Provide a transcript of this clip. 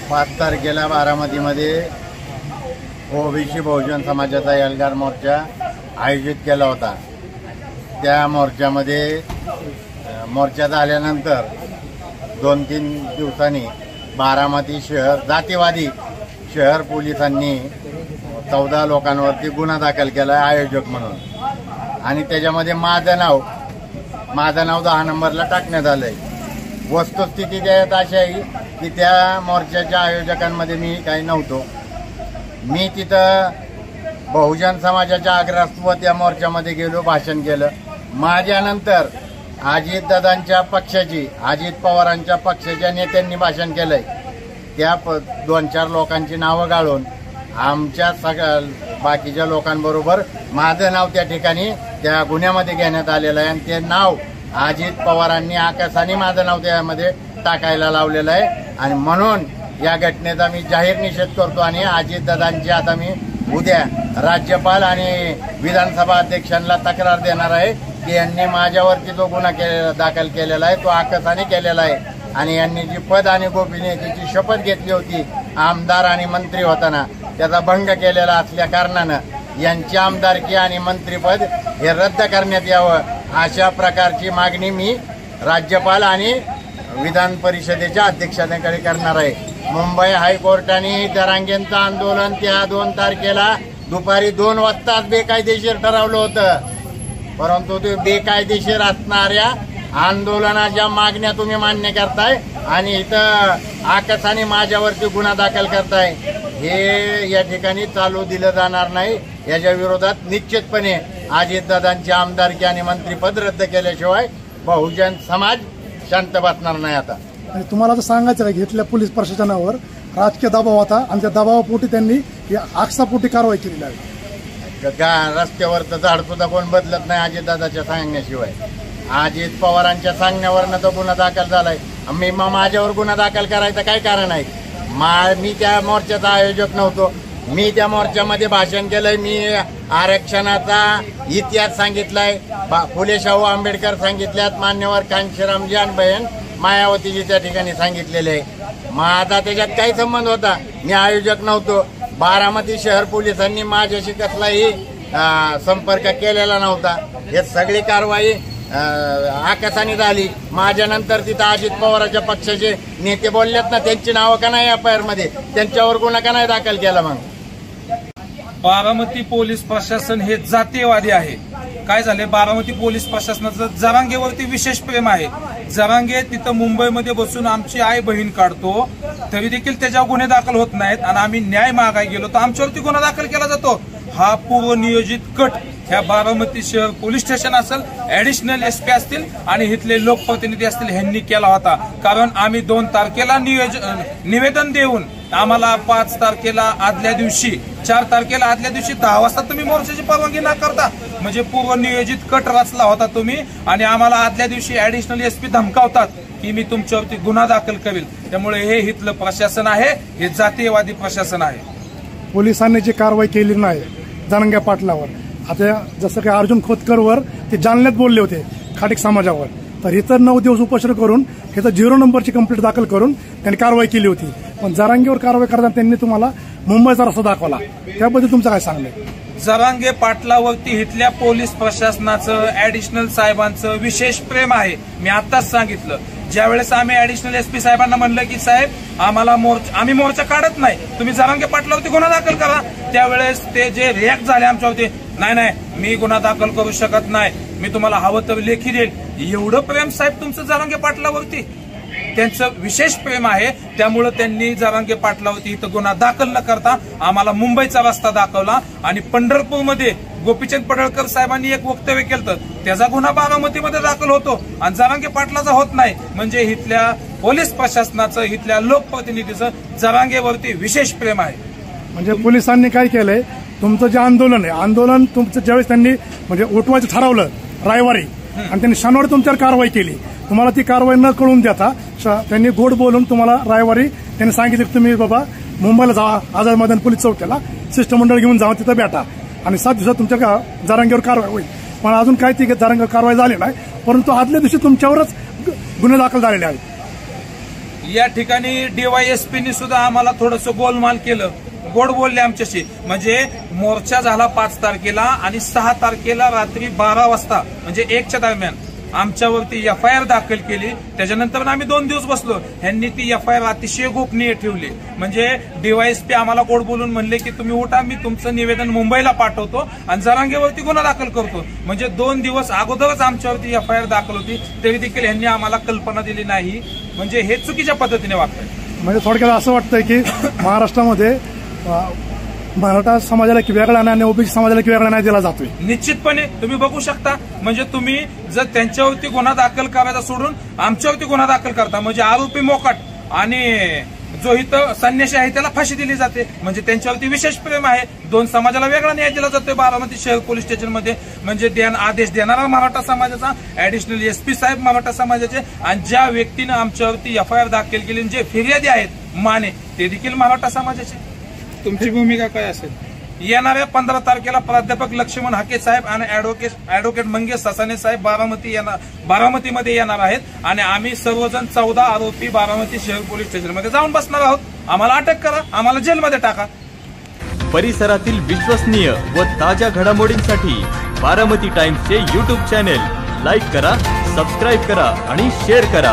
5 तारखेला बारामतीमध्ये ओबीसी बहुजन समाजाचा एल्गार मोर्चा आयोजित केला होता। त्या मोर्चा झाल्यानंतर 2-3 दिवसांनी बारामती शहर जातीवादी शहर पोलिसांनी 14 लोकांवरती गुन्हा दाखल केला आयोजक म्हणून, आणि त्याच्यामध्ये माझं नाव 10 नंबरला टाकण्यात आलंय। वस्तुस्थिती त्यात अशी आहे की त्या मोर्चाच्या आयोजकांमध्ये मी काही नव्हतो। मी तिथं बहुजन समाजाच्या आग्रहास्तव त्या मोर्चामध्ये गेलो, भाषण केलं। माझ्यानंतर अजितदादांच्या पक्षाची, अजित पवारांच्या पक्षाच्या नेत्यांनी भाषण केलंय। त्या 2-4 लोकांची नावं गाळून आमच्या बाकीच्या लोकांबरोबर माझं नाव त्या ठिकाणी त्या गुन्ह्यामध्ये घेण्यात आलेलं आहे, आणि ते नाव अजित पवारांनी आकाशाने माझं नाव त्यामध्ये टाकायला लावलेलं आहे। आणि म्हणून या घटनेचा मी जाहीर निषेध करतो, आणि अजितदादांची आता मी उद्या राज्यपाल आणि विधानसभा अध्यक्षांना तक्रार देणार आहे की यांनी माझ्यावरती जो गुन्हा दाखल केलेला आहे तो आकाशाने केलेला आहे, आणि यांनी जी पद आणि गोपनीयतेची शपथ घेतली होती आमदार आणि मंत्री होताना त्याचा भंग केलेला असल्या कारणानं यांची आमदारकी आणि मंत्रीपद हे रद्द करण्यात यावं, अशा प्रकारची मागणी मी राज्यपाल आणि विधान परिषदेच्या अध्यक्षांकडे करणार आहे। मुंबई हायकोर्टाने जरांगेंचं आंदोलन त्या 2 तारखेला दुपारी 2 वाजताच बेकायदेशीर ठरवलं होतं, परंतु ते बेकायदेशीर असणाऱ्या आंदोलनाच्या मागण्या तुम्ही मान्य करताय आणि इथं आकाशाने माझ्यावरती गुन्हा दाखल करताय। हे या ठिकाणी चालू दिलं जाणार नाही। याच्या विरोधात निश्चितपणे अजितदादांची आमदारकी आणि मंत्रीपद रद्द केल्याशिवाय बहुजन समाज शांत बसणार नाही। आता तुम्हाला तर सांगायचं आहे, घेतल्या पोलीस प्रशासनावर राजकीय दबाव होता आणि त्या दबावापोटी त्यांनी आक्षापोटी कारवाई केलेली आहे। रस्त्यावरचं झाड सुद्धा कोण बदलत नाही अजितदादाच्या सांगण्याशिवाय। अजित पवारांच्या सांगण्यावरनं तो गुन्हा दाखल झालाय। मी माझ्यावर गुन्हा दाखल करायचं काय कारण आहे? मी त्या मोर्चाचा आयोजक नव्हतो। मी त्या मोर्चामध्ये भाषण केलंय। मी आरक्षणाचा इतिहास सांगितलाय, फुले शाहू आंबेडकर सांगितल्यात, मान्यवर कांशीराम जानबहेन मायावतीजी त्या ठिकाणी सांगितलेले आहे। माझा त्याच्यात काही संबंध होता? मी आयोजक नव्हतो। बारामती शहर पोलिसांनी माझ्याशी कसलाही संपर्क केलेला नव्हता। हे सगळी कारवाई आकाशाने झाली। माझ्यानंतर तिथं अजित पवारांच्या पक्षाचे नेते बोलल्यात ना, त्यांची नावं का नाही एफआयआर मध्ये? त्यांच्यावर गुन्हा का नाही दाखल केला? मग बारामती पोलीस प्रशासन हे जातीयवादी आहे। काय झाले, बारामती पोलीस प्रशासनाचं जरांगेवरती विशेष प्रेम आहे। जरांगे तिथं मुंबईमध्ये बसून आमची आई बहीण काढतो, तरी देखील त्याच्यावर गुन्हे दाखल होत नाहीत, आणि आम्ही न्याय मागायला गेलो तर आमच्यावरती गुन्हा दाखल केला जातो। हा पूर्वनियोजित कट ह्या बारामती शहर पोलीस स्टेशन असेल, ऍडिशनल एसपी असतील आणि इथले लोकप्रतिनिधी असतील, ह्यांनी केला होता। कारण आम्ही 2 तारखेला निवेदन देऊन आम्हाला 5 तारखेला आदल्या दिवशी, 4 तारखेला आदल्या दिवशी 10 वाजता तुम्ही मोर्चाची परवानगी न करता, म्हणजे पूर्वनियोजित कट रचला होता तुम्ही, आणि आम्हाला आदल्या दिवशी ऍडिशनल एसपी धमकावतात की मी तुमच्यावरती गुन्हा दाखल करेल। त्यामुळे हे इथलं प्रशासन आहे, हे जातीयवादी प्रशासन आहे। पोलिसांनी जी कारवाई केली नाही जरांगे पाटलावर, आता जसं काही अर्जुन खोतकरवर ते जालन्यात बोलले होते खाटीक समाजावर, तर इथं 9 दिवस उपोषण करून इथं 0 नंबरची कंप्लेंट दाखल करून त्यांनी कारवाई केली होती। पण जरांगेवर कारवाई करताना त्यांनी तुम्हाला मुंबईचा रस्ता दाखवला, त्याबद्दल तुमचं काय सांगणं? जरांगे पाटलावरती इथल्या पोलीस प्रशासनाचं, ऍडिशनल साहेबांचं विशेष प्रेम आहे। मी आताच सांगितलं, ज्यावेळेस आम्ही ऍडिशनल एसपी साहेबांना म्हणलं की साहेब आम्ही मोर्चा काढत नाही, तुम्ही जरांगे पाटलावरती गुन्हा दाखल करा, त्यावेळेस ते जे रिॲक्ट झाले आमच्यावरती, नाही मी गुन्हा दाखल करू शकत नाही, मी तुम्हाला हवं तर लेखी देईल। एवढं प्रेम साहेब तुमचं जरांगे पाटलावरती, त्यांचं विशेष प्रेम आहे। त्यामुळे त्यांनी जरांगे पाटलावरती इथं गुन्हा दाखल न करता आम्हाला मुंबईचा रस्ता दाखवला, आणि पंढरपूरमध्ये गोपीचंद पडळकर साहेबांनी एक वक्तव्य केलं, त्याचा गुन्हा बारामतीमध्ये दाखल होतो आणि जरांगे पाटलाचा होत नाही। म्हणजे इथल्या पोलीस प्रशासनाचं, इथल्या लोकप्रतिनिधीचं जरांगेवरती विशेष प्रेम आहे। म्हणजे पोलिसांनी काय केलंय, तुमचं जे आंदोलन तुमचं ज्यावेळेस त्यांनी म्हणजे उठवायचं ठरवलं रविवारी, आणि त्यांनी शनिवारी तुमच्यावर कारवाई केली, तुम्हाला ती कारवाई न कळून देता त्यांनी गोड बोलून तुम्हाला रविवारी त्यांनी सांगितलं की तुम्ही बाबा मुंबईला जा, आझाद मैदान पोलीस चौकीला शिष्टमंडळ घेऊन जाऊन तिथं भेटा, आणि 7 दिवसात तुमच्या जरांगेवर कारवाई होईल। पण अजून काही ती जरांगेवर कारवाई झाली नाही, परंतु आदल्या दिवशी तुमच्यावरच गुन्हे दाखल झालेले आहेत। या ठिकाणी DYSPनी सुद्धा आम्हाला थोडंसं गोलमाल केलं, गोड बोलले आमच्याशी. म्हणजे मोर्चा झाला 5 तारखेला आणि 6 तारखेला रात्री 12 वाजता म्हणजे 1च्या दरम्यान आमच्यावरती FIR दाखल केली. त्याच्यानंतर आम्ही 2 दिवस बसलो. ह्यांनी ती FIR अतिशय गोपनीय ठेवली. म्हणजे DYSP आम्हाला गोड बोलून म्हणले की तुम्ही उठा, मी तुमचं निवेदन मुंबईला पाठवतो आणि जरांगेवरती गुन्हा दाखल करतो. म्हणजे 2 दिवस अगोदरच आमच्यावरती FIR दाखल होती, तरी देखील ह्यांनी आम्हाला कल्पना दिली नाही. म्हणजे हे चुकीच्या पद्धतीने वागतात. म्हणजे थोडक्यात असं वाटतंय की महाराष्ट्रामध्ये मराठा समाजाला एक वेगळा न्याय आणि ओबीसी समाजाला एक वेगळा न्याय दिला जातोय. निश्चितपणे तुम्ही बघू शकता. म्हणजे तुम्ही जर त्यांच्यावरती गुन्हा दाखल करायचा सोडून आमच्यावरती गुन्हा दाखल करता, म्हणजे आरोपी मोकाट आणि जो इथं संन्यासी आहे त्याला फाशी दिली जाते. म्हणजे त्यांच्यावरती विशेष प्रेम आहे. 2 समाजाला वेगळा न्याय दिला जातोय बारामती शहर पोलीस स्टेशनमध्ये. म्हणजे आदेश देणारा मराठा समाजाचा, ऍडिशनल SP साहेब मराठा समाजाचे, आणि ज्या व्यक्तीनं आमच्यावरती FIR दाखल केली जे फिर्यादी आहेत माने ते देखील मराठा समाजाचे. तुमची भूमिका काय असेल? येणाऱ्या 15 तारखेला प्राध्यापक लक्ष्मण हाके साहेब आणि ऍडव्होकेट मंगेश ससाने साहेब बारामतीमध्ये येणार आहेत आणि आम्ही सर्वजण 14 आरोपी बारामती शहर पोलीस स्टेशनमध्ये जाऊन बसणार आहोत. आम्हाला अटक करा, आम्हाला जेलमध्ये टाका. परिसरातील विश्वसनीय व ताज्या घडामोडींसाठी बारामती टाइम्सचे YouTube चॅनेल लाईक करा, सबस्क्राईब करा आणि शेअर करा.